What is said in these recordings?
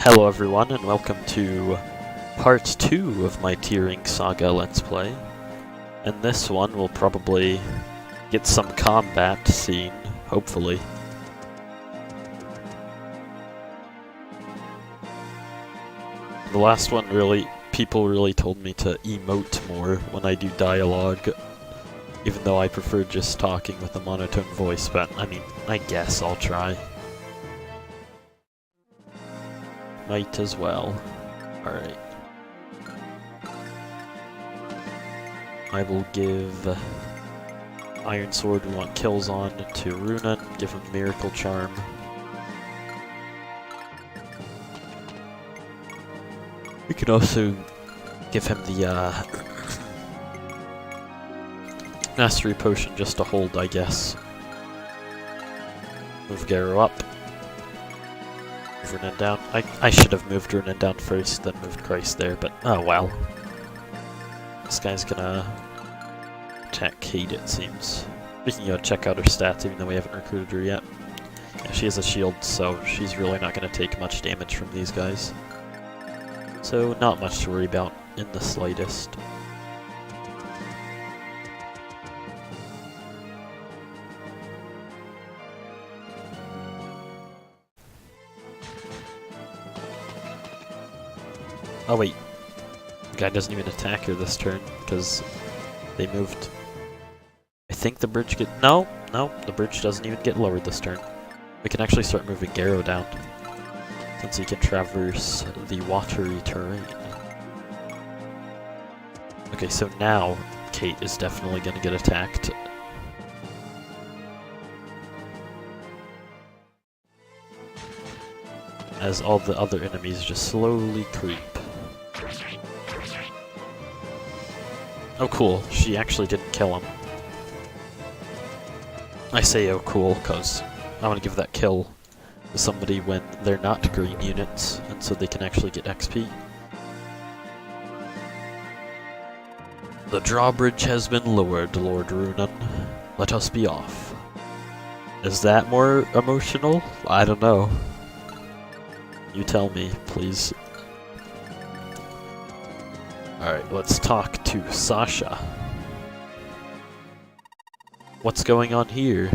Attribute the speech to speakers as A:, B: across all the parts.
A: Hello everyone, and welcome to part 2 of my tiering Saga Let's Play. And this one will probably get some combat scene, hopefully. The last one people really told me to emote more when I do dialogue, even though I prefer just talking with a monotone voice, but I mean, I guess I'll try. Might as well. Alright. I will give Iron Sword we want kills on to Runan, give him Miracle Charm. We could also give him the Mastery Potion just to hold, I guess. Move Garo up. Runan down. I should have moved Runan down first, then moved Christ there, but oh well. This guy's gonna attack Kate, it seems. We can go check out her stats, even though we haven't recruited her yet. Yeah, she has a shield, so she's really not gonna take much damage from these guys. So not much to worry about in the slightest. Oh wait, the guy doesn't even attack her this turn, because they moved. I think the bridge no, the bridge doesn't even get lowered this turn. We can actually start moving Garo down, since he can traverse the watery terrain. Okay, so now Kate is definitely going to get attacked. As all the other enemies just slowly creep. Oh cool, she actually didn't kill him. I say oh cool, because I want to give that kill to somebody when they're not green units, and so they can actually get XP. The drawbridge has been lowered, Lord Runan. Let us be off. Is that more emotional? I don't know. You tell me, please. Alright, let's talk to Sasha. What's going on here?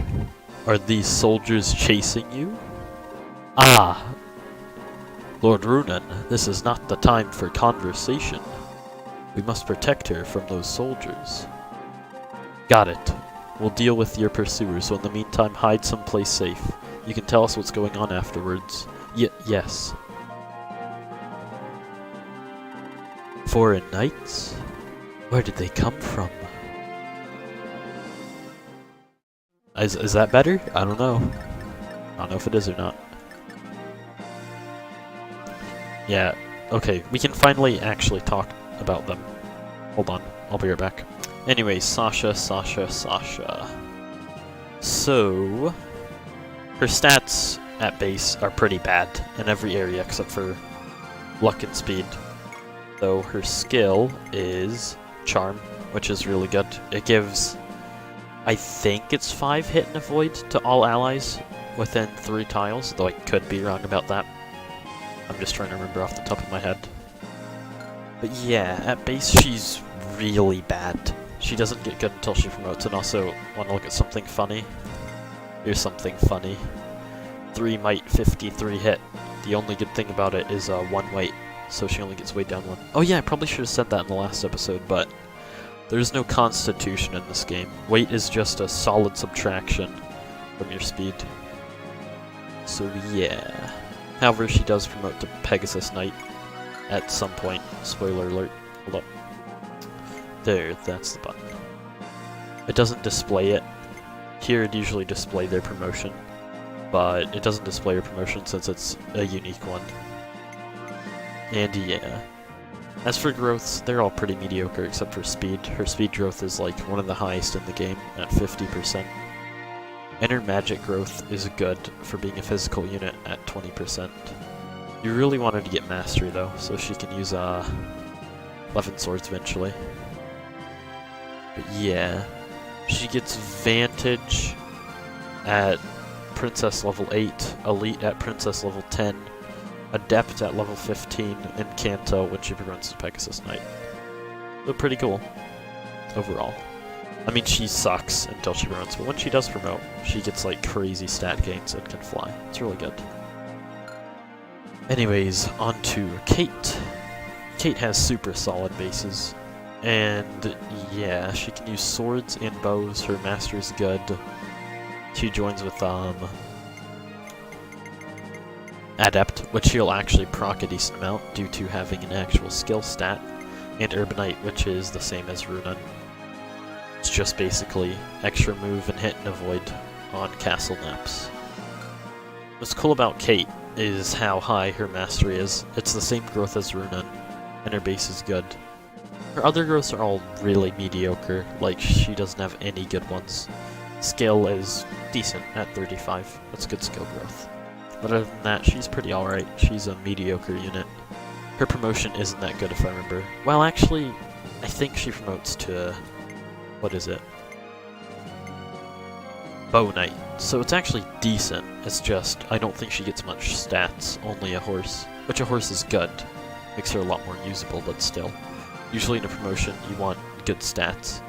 A: Are these soldiers chasing you? Ah! Lord Runan, this is not the time for conversation. We must protect her from those soldiers. Got it. We'll deal with your pursuers, so in the meantime hide someplace safe. You can tell us what's going on afterwards. Yes. Foreign knights? Where did they come from? Is that better? I don't know. I don't know if it is or not. Yeah, okay, we can finally actually talk about them. Hold on, I'll be right back. Anyway, Sasha. So, her stats at base are pretty bad in every area except for luck and speed. So her skill is Charm, which is really good. It gives, I think it's 5 hit and avoid to all allies within 3 tiles, though I could be wrong about that. I'm just trying to remember off the top of my head. But yeah, at base she's really bad. She doesn't get good until she promotes, and also, want to look at something funny? Here's something funny. 3 might, 53 hit. The only good thing about it is 1 weight, so she only gets weighed down 1. Oh yeah, I probably should have said that in the last episode, but there's no constitution in this game. Weight is just a solid subtraction from your speed. So yeah. However, she does promote to Pegasus Knight at some point. Spoiler alert. Hold up. There, that's the button. It doesn't display it. Here it'd usually display their promotion, but it doesn't display her promotion since it's a unique one. And yeah. As for growths, they're all pretty mediocre except for speed. Her speed growth is like one of the highest in the game at 50%. And her magic growth is good for being a physical unit at 20%. You really want her to get mastery though, so she can use 11 swords eventually. But yeah, she gets Vantage at Princess level 8, Elite at Princess level 10, Adept at level 15, and Kanto when she promotes to Pegasus Knight. So pretty cool, overall. I mean, she sucks until she promotes, but when she does promote, she gets like crazy stat gains and can fly. It's really good. Anyways, on to Kate. Kate has super solid bases, and yeah, she can use swords and bows. Her master is good. She joins with Adept, which she'll actually proc a decent amount due to having an actual skill stat, and Urbanite, which is the same as Runan. It's just basically extra move and hit and avoid on castle naps. What's cool about Kate is how high her mastery is. It's the same growth as Runan, and her base is good. Her other growths are all really mediocre, like she doesn't have any good ones. Skill is decent at 35, that's good skill growth. But other than that, she's pretty alright. She's a mediocre unit. Her promotion isn't that good if I remember. Well, actually, I think she promotes to... what is it? Bow Knight. So it's actually decent. It's just, I don't think she gets much stats, only a horse. Which a horse is good. Makes her a lot more usable, but still. Usually in a promotion, you want good stats.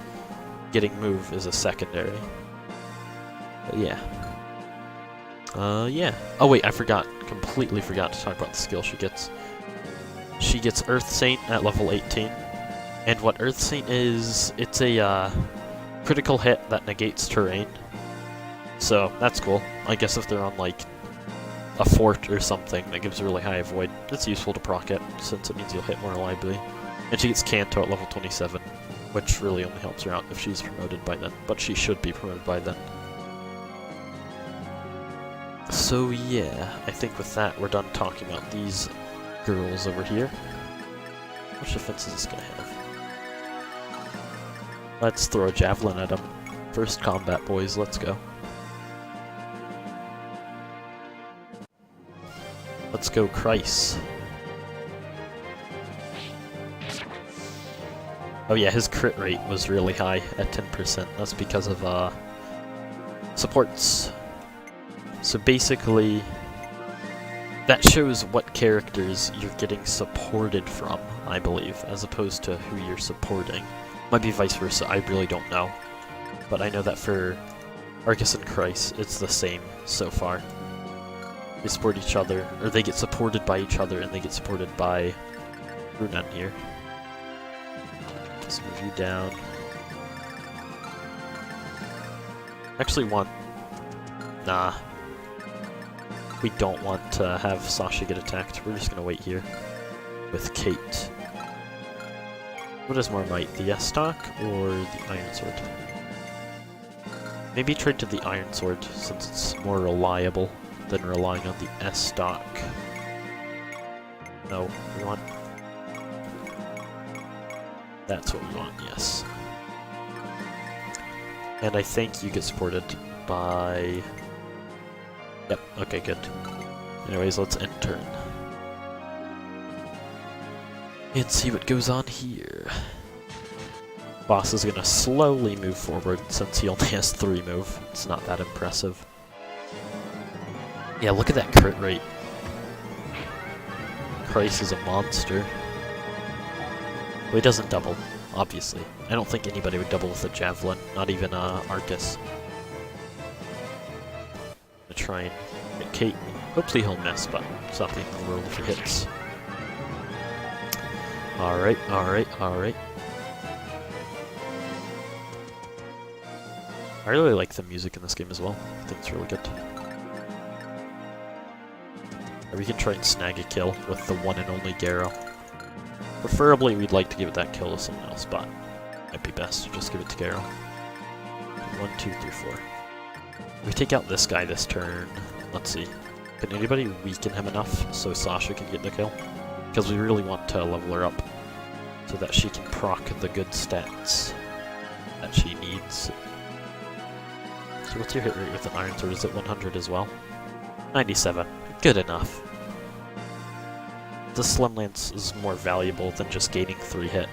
A: Getting move is a secondary. But yeah. Yeah. Oh wait, I completely forgot to talk about the skill she gets. She gets Earth Saint at level 18. And what Earth Saint is, it's a critical hit that negates terrain. So, that's cool. I guess if they're on like a fort or something that gives a really high avoid, it's useful to proc it, since it means you'll hit more reliably. And she gets Kanto at level 27, which really only helps her out if she's promoted by then, but she should be promoted by then. So yeah, I think with that we're done talking about these girls over here. Which defense is this gonna have? Let's throw a javelin at them. First combat, boys, let's go. Let's go, Kreis. Oh yeah, his crit rate was really high at 10%. That's because of supports. So basically, that shows what characters you're getting supported from, I believe, as opposed to who you're supporting. Might be vice versa, I really don't know. But I know that for Arcus and Kreis, it's the same so far. They support each other, or they get supported by each other, and they get supported by Runan here. Let's move you down. Actually nah. We don't want to have Sasha get attacked. We're just gonna wait here with Kate. What is more might, the S-Stock or the Iron Sword? Maybe trade to the Iron Sword, since it's more reliable than relying on the S-Stock. No, we want... That's what we want, yes. And I think you get supported by... Yep, okay, good. Anyways, let's end turn. And see what goes on here. Boss is gonna slowly move forward since he only has 3 move. It's not that impressive. Yeah, look at that crit rate. Kreis is a monster. Well, he doesn't double, obviously. I don't think anybody would double with a javelin, not even Arcus. I'm gonna try and hit Kate. Hopefully he'll miss, but it's not the end of the world if he hits. Alright, alright, alright. I really like the music in this game as well. I think it's really good. Or we can try and snag a kill with the one and only Garo. Preferably, we'd like to give it that kill to someone else, but it might be best to just give it to Garo. 1, 2, 3, 4. We take out this guy this turn. Let's see. Can anybody weaken him enough so Sasha can get the kill? Because we really want to level her up so that she can proc the good stats that she needs. So what's your hit rate with an Iron Sword? Is it 100 as well? 97. Good enough. The Slim Lance is more valuable than just gaining 3 hit.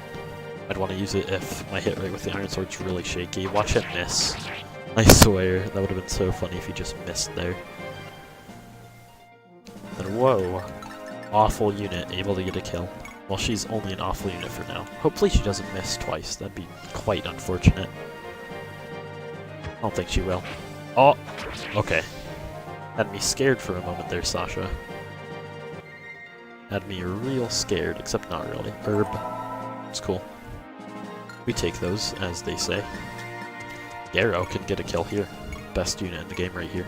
A: I'd want to use it if my hit rate with the Iron Sword's really shaky. Watch it miss. I swear, that would have been so funny if he just missed there. And whoa. Awful unit, able to get a kill. Well, she's only an awful unit for now. Hopefully she doesn't miss twice. That'd be quite unfortunate. I don't think she will. Oh! Okay. Had me scared for a moment there, Sasha. Had me real scared, except not really. Herb. It's cool. We take those, as they say. Garrow can get a kill here. Best unit in the game right here.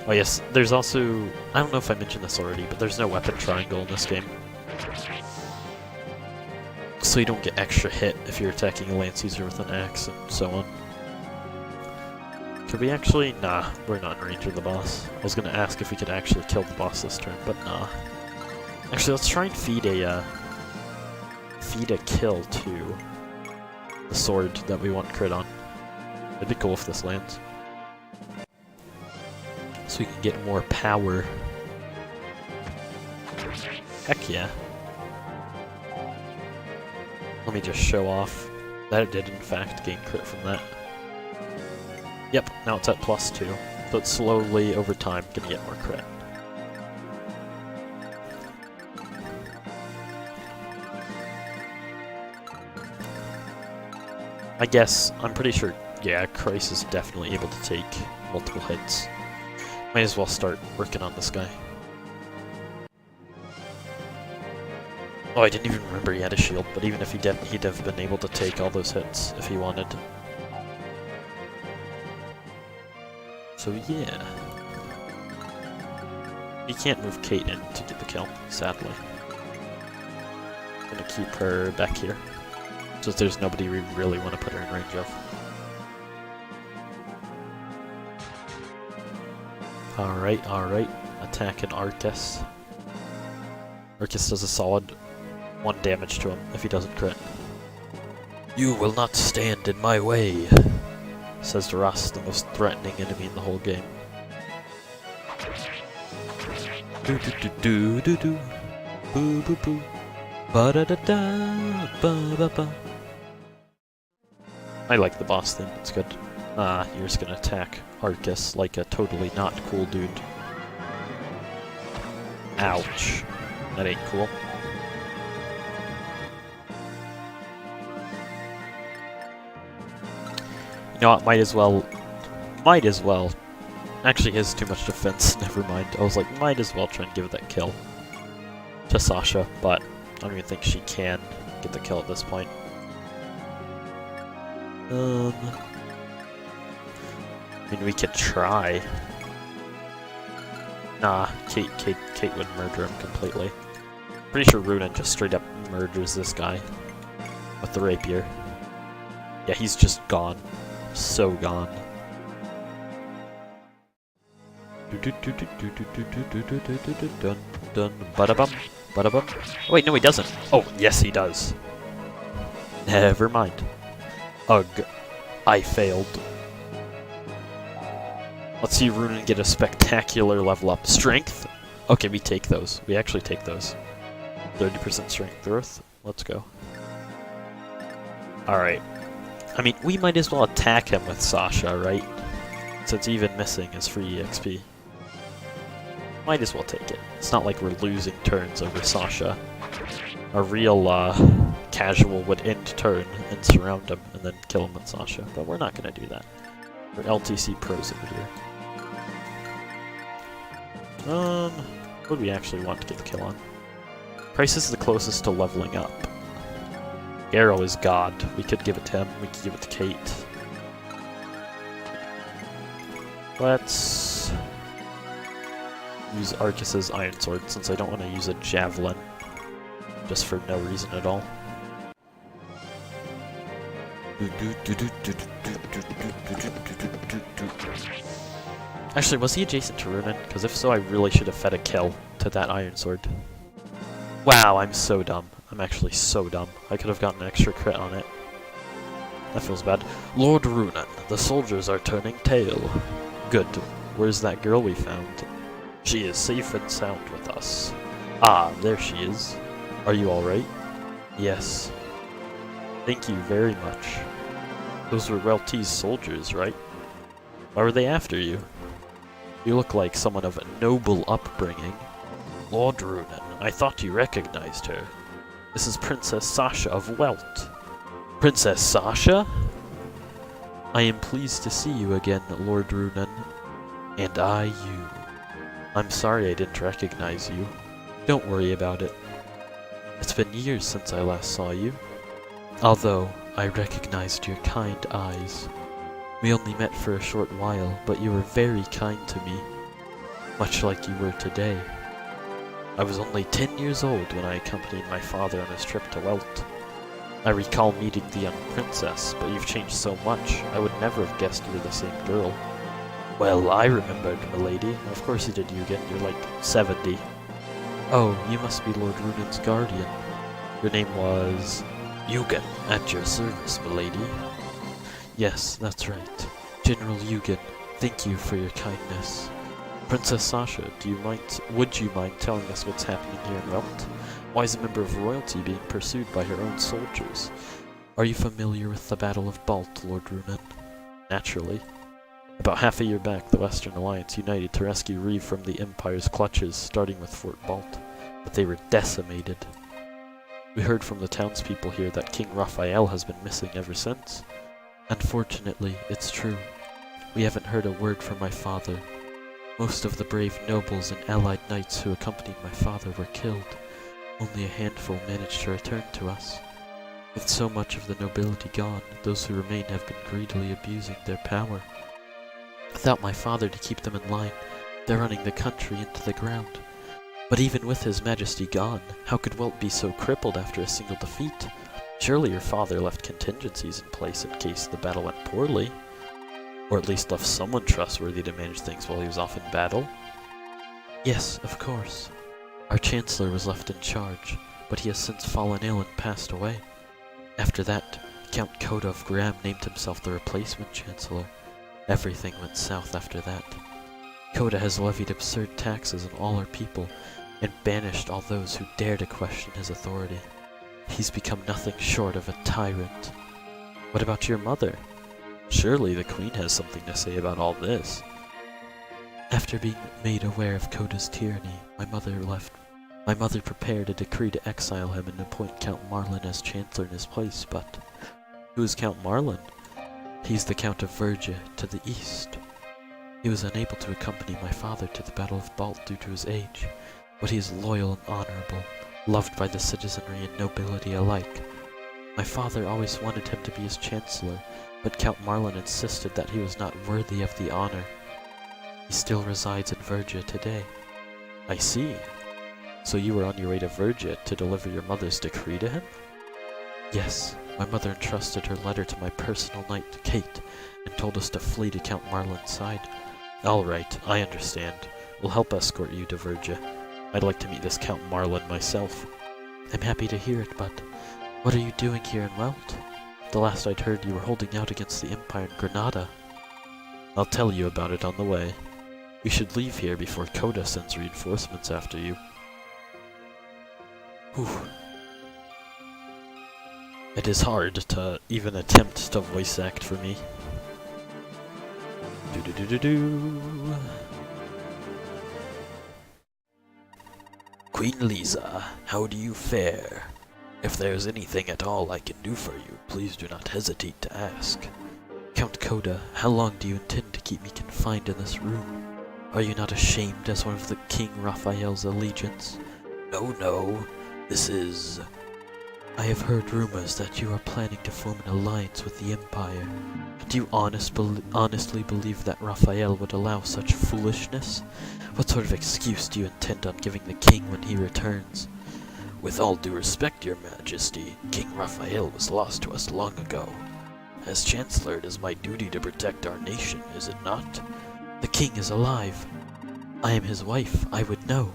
A: Oh yes, there's also... I don't know if I mentioned this already, but there's no weapon triangle in this game. So you don't get extra hit if you're attacking a lance user with an axe and so on. Could we actually... Nah, we're not in range of the boss. I was gonna ask if we could actually kill the boss this turn, but nah. Actually, let's try and feed a kill to the sword that we want crit on. It'd be cool if this lands. So we can get more power. Heck yeah. Let me just show off that it did in fact gain crit from that. Yep, now it's at +2. So it's slowly, over time, gonna get more crit. I guess, I'm pretty sure, yeah, Christ is definitely able to take multiple hits. Might as well start working on this guy. Oh, I didn't even remember he had a shield, but even if he didn't, he'd have been able to take all those hits if he wanted. So yeah. He can't move Kate in to get the kill, sadly. Gonna keep her back here, since there's nobody we really want to put her in range of. Alright, alright. Attacking Arcus. Arcus does a solid 1 damage to him if he doesn't crit. You will not stand in my way, says Rust, the most threatening enemy in the whole game. Do do do do do do. Boo boo boo. Ba da da da. Ba ba ba. I like the boss theme, it's good. You're just gonna attack Arcus like a totally not cool dude. Ouch. That ain't cool. You know what, might as well. Actually, he has too much defense, never mind. I was like, might as well try and give that kill to Sasha, but I don't even think she can get the kill at this point. I mean, we could try. Nah, Kate would murder him completely. Pretty sure Runan just straight up murders this guy with the rapier. Yeah, he's just gone. So gone. Dun dun bada-bum, bada-bum. Oh, wait, no he doesn't. Oh, yes he does. Never mind. Ugh. I failed. Let's see Runan get a spectacular level up. Strength? Okay, we take those. We actually take those. 30% strength growth. Let's go. Alright. I mean, we might as well attack him with Sasha, right? Since even missing is free EXP. Might as well take it. It's not like we're losing turns over Sasha. A real, casual would end turn and surround him and then kill him with Sasha, but we're not gonna do that. We're LTC pros over here. What do we actually want to get the kill on? Price is the closest to leveling up. Garrow is God. We could give it to him. We could give it to Kate. Let's use Arcus's Iron Sword since I don't want to use a Javelin. Just for no reason at all. Actually, was he adjacent to Runan? Because if so, I really should have fed a kill to that Iron Sword. Wow, I'm so dumb. I'm actually so dumb. I could have gotten an extra crit on it. That feels bad. Lord Runan, the soldiers are turning tail. Good. Where's that girl we found? She is safe and sound with us. Ah, there she is. Are you alright? Yes. Thank you very much. Those were Welty's soldiers, right? Why were they after you? You look like someone of a noble upbringing. Lord Runen, I thought you recognized her. This is Princess Sasha of Welt. Princess Sasha? I am pleased to see you again, Lord Runen. And I you. I'm sorry I didn't recognize you. Don't worry about it. It's been years since I last saw you. Although, I recognized your kind eyes. We only met for a short while, but you were very kind to me. Much like you were today. I was only 10 years old when I accompanied my father on his trip to Welt. I recall meeting the young princess, but you've changed so much, I would never have guessed you were the same girl. Well, I remembered, milady. Of course you did, Eugen. You're like 70. Oh, you must be Lord Runen's guardian. Your name was... Eugen, at your service, milady. Yes, that's right. General Eugen, thank you for your kindness. Princess Sasha, would you mind telling us what's happening here in Welt? Why is a member of royalty being pursued by her own soldiers? Are you familiar with the Battle of Balt, Lord Runen? Naturally. About half a year back, the Western Alliance united to rescue Reeve from the Empire's clutches, starting with Fort Balt, but they were decimated. We heard from the townspeople here that King Raphael has been missing ever since. Unfortunately, it's true. We haven't heard a word from my father. Most of the brave nobles and allied knights who accompanied my father were killed. Only a handful managed to return to us. With so much of the nobility gone, those who remain have been greedily abusing their power. Without my father to keep them in line, they're running the country into the ground. But even with his majesty gone, how could Welt be so crippled after a single defeat? Surely your father left contingencies in place in case the battle went poorly. Or at least left someone trustworthy to manage things while he was off in battle? Yes, of course. Our Chancellor was left in charge, but he has since fallen ill and passed away. After that, Count Koda of Graham named himself the replacement Chancellor. Everything went south after that. Koda has levied absurd taxes on all our people, and banished all those who dare to question his authority. He's become nothing short of a tyrant. What about your mother? Surely the Queen has something to say about all this. After being made aware of Koda's tyranny, my mother prepared a decree to exile him and appoint Count Marlin as Chancellor in his place, but... Who is Count Marlin? He's the Count of Vergia, to the east. He was unable to accompany my father to the Battle of Balt due to his age, but he is loyal and honorable, loved by the citizenry and nobility alike. My father always wanted him to be his Chancellor, but Count Marlin insisted that he was not worthy of the honor. He still resides in Vergia today. I see. So you were on your way to Vergia to deliver your mother's decree to him? Yes, my mother entrusted her letter to my personal knight, Kate, and told us to flee to Count Marlin's side. All right, I understand. We'll help escort you to Vergia. I'd like to meet this Count Marlin myself. I'm happy to hear it, but what are you doing here in Welt? The last I'd heard, you were holding out against the Empire in Granada. I'll tell you about it on the way. We should leave here before Koda sends reinforcements after you. Whew. It is hard to even attempt to voice act for me. Do-do-do-do-do. Queen Lisa, how do you fare? If there's anything at all I can do for you, please do not hesitate to ask. Count Koda, how long do you intend to keep me confined in this room? Are you not ashamed as one of the King Raphael's allegiance? No, no, this is... I have heard rumors that you are planning to form an alliance with the Empire. Do you honestly believe that Raphael would allow such foolishness? What sort of excuse do you intend on giving the king when he returns? With all due respect, your majesty, King Raphael was lost to us long ago. As Chancellor, it is my duty to protect our nation, is it not? The king is alive. I am his wife, I would know.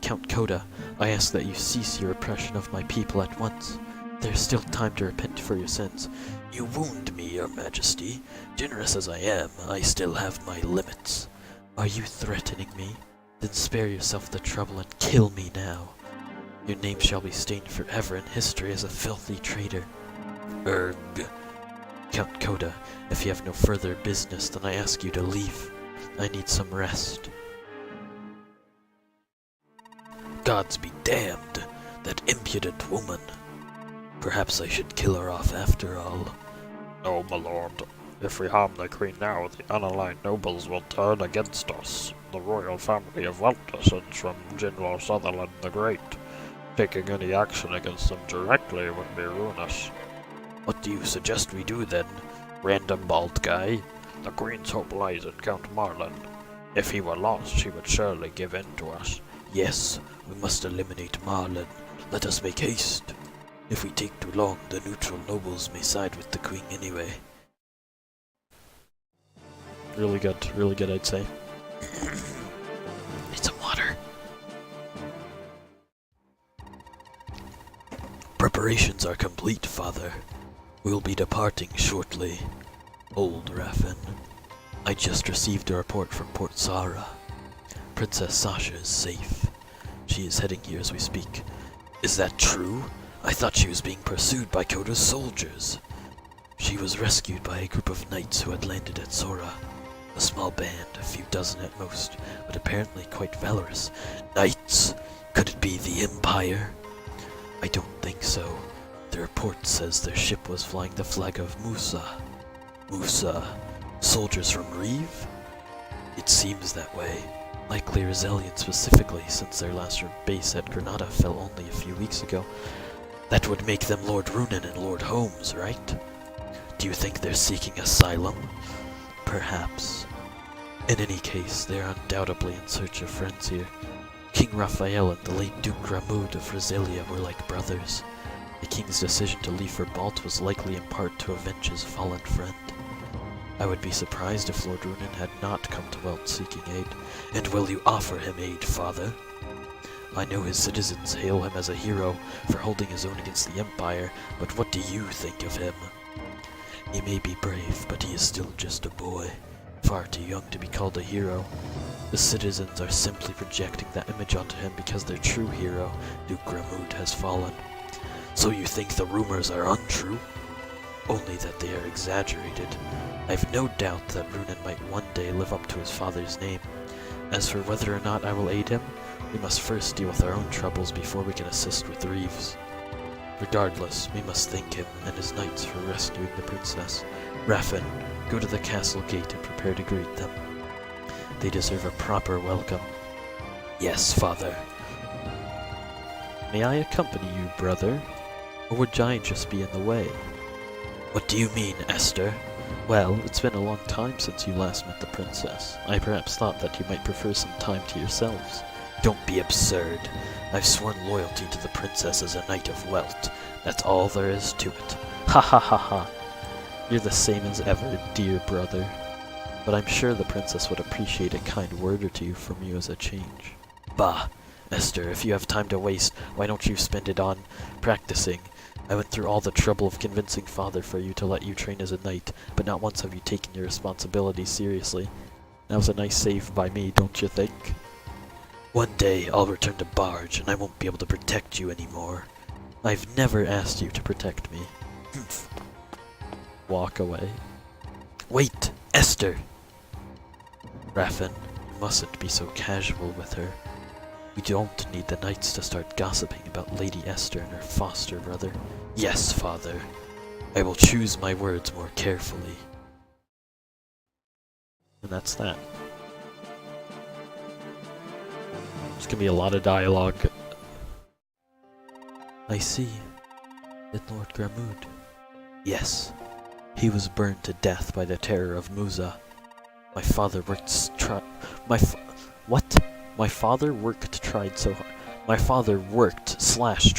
A: Count Koda, I ask that you cease your oppression of my people at once. There is still time to repent for your sins. You wound me, your majesty. Generous as I am, I still have my limits. Are you threatening me? Then spare yourself the trouble and kill me now. Your name shall be stained forever in history as a filthy traitor. Count Koda, if you have no further business, then I ask you to leave. I need some rest. Gods be damned, that impudent woman. Perhaps I should kill her off after all.
B: No, my lord. If we harm the queen now, the unaligned nobles will turn against us. The royal family have wealth descends from General Sutherland the Great. Taking any action against them directly would be ruinous.
A: What do you suggest we do then, random bald guy?
B: The queen's hope lies in Count Marlin. If he were lost, she would surely give in to us.
A: Yes, we must eliminate Marlin. Let us make haste. If we take too long, the neutral nobles may side with the queen anyway. Really good, I'd say. Need some water. Preparations are complete, Father. We'll be departing shortly. Old Raffin. I just received a report from Port Zara. Princess Sasha is safe. She is heading here as we speak. Is that true? I thought she was being pursued by Koda's soldiers. She was rescued by a group of knights who had landed at Sora. A small band, a few dozen at most, but apparently quite valorous. Knights? Could it be the Empire? I don't think so. The report says their ship was flying the flag of Musa. Musa? Soldiers from Reeve? It seems that way. Likely Rizelian specifically, since their last base at Granada fell only a few weeks ago. That would make them Lord Runin and Lord Holmes, right? Do you think they're seeking asylum? Perhaps. In any case, they're undoubtedly in search of friends here. King Raphael and the late Duke Ramoud of Roselia were like brothers. The king's decision to leave for Balt was likely in part to avenge his fallen friend. I would be surprised if Lord Runin had not come to Welt seeking aid. And will you offer him aid, Father? I know his citizens hail him as a hero for holding his own against the Empire, but what do you think of him? He may be brave, but he is still just a boy, far too young to be called a hero. The citizens are simply projecting that image onto him because their true hero, Duke Ramoud, has fallen. So you think the rumors are untrue? Only that they are exaggerated. I've no doubt that Runin might one day live up to his father's name. As for whether or not I will aid him, we must first deal with our own troubles before we can assist with Reeves. Regardless, we must thank him and his knights for rescuing the princess. Raffin, go to the castle gate and prepare to greet them. They deserve a proper welcome. Yes, Father. May I accompany you, brother? Or would I just be in the way? What do you mean, Esther? Well, it's been a long time since you last met the princess. I perhaps thought that you might prefer some time to yourselves. Don't be absurd. I've sworn loyalty to the princess as a knight of Welt. That's all there is to it. Ha ha ha ha. You're the same as ever, dear brother. But I'm sure the princess would appreciate a kind word or two from you as a change. Bah, Esther, if you have time to waste, why don't you spend it on practicing? I went through all the trouble of convincing Father for you to let you train as a knight, but not once have you taken your responsibilities seriously. That was a nice save by me, don't you think? One day I'll return to Barge, and I won't be able to protect you anymore. I've never asked you to protect me. Walk away. Wait, Esther! Raffin, you mustn't be so casual with her. We don't need the knights to start gossiping about Lady Esther and her foster brother. Yes, Father. I will choose my words more carefully. And that's that. There's gonna be a lot of dialogue. I see. Did Lord Gramoud? Yes. He was burned to death by the terror of Musa. My father worked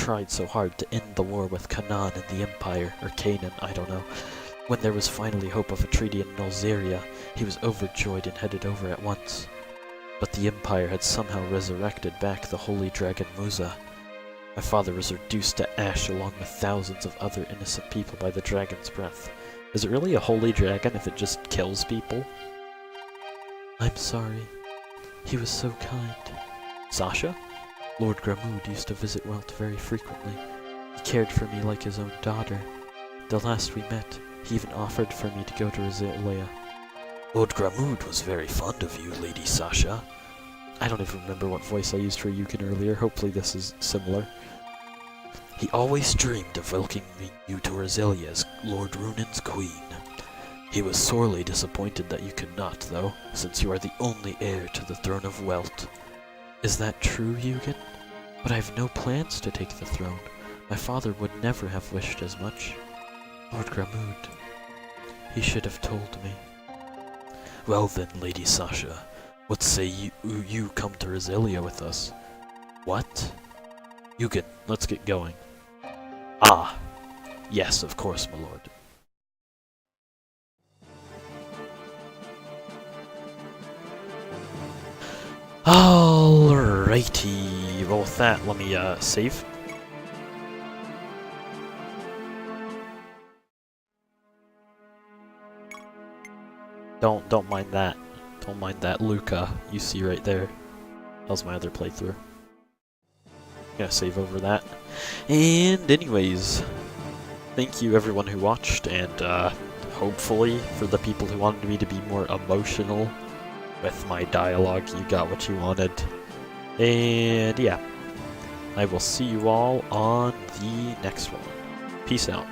A: tried so hard to end the war with Canaan and the Empire, or Canaan, I don't know. When there was finally hope of a treaty in Nolzeria, he was overjoyed and headed over at once. But the Empire had somehow resurrected back the holy dragon Musa. My father was reduced to ash along with thousands of other innocent people by the dragon's breath. Is it really a holy dragon if it just kills people? I'm sorry. He was so kind. Sasha? Lord Gramoud used to visit Welt very frequently. He cared for me like his own daughter. The last we met, he even offered for me to go to Roselia. Lord Gramud was very fond of you, Lady Sasha. I don't even remember what voice I used for Yukon earlier. Hopefully this is similar. He always dreamed of welcoming you to Roselia as Lord Runan's queen. He was sorely disappointed that you could not, though, since you are the only heir to the throne of Welt. Is that true, Yukon? But I have no plans to take the throne. My father would never have wished as much. Lord Gramud. He should have told me. Well then, Lady Sasha, what say you come to Roselia with us? What? Yukon, let's get going. Ah, yes, of course, my lord. Alrighty, well with that, let me save. Don't mind that. Don't mind that Luca you see right there. That was my other playthrough. Gonna save over that. And anyways, thank you everyone who watched, and hopefully for the people who wanted me to be more emotional with my dialogue, you got what you wanted. And yeah, I will see you all on the next one. Peace out.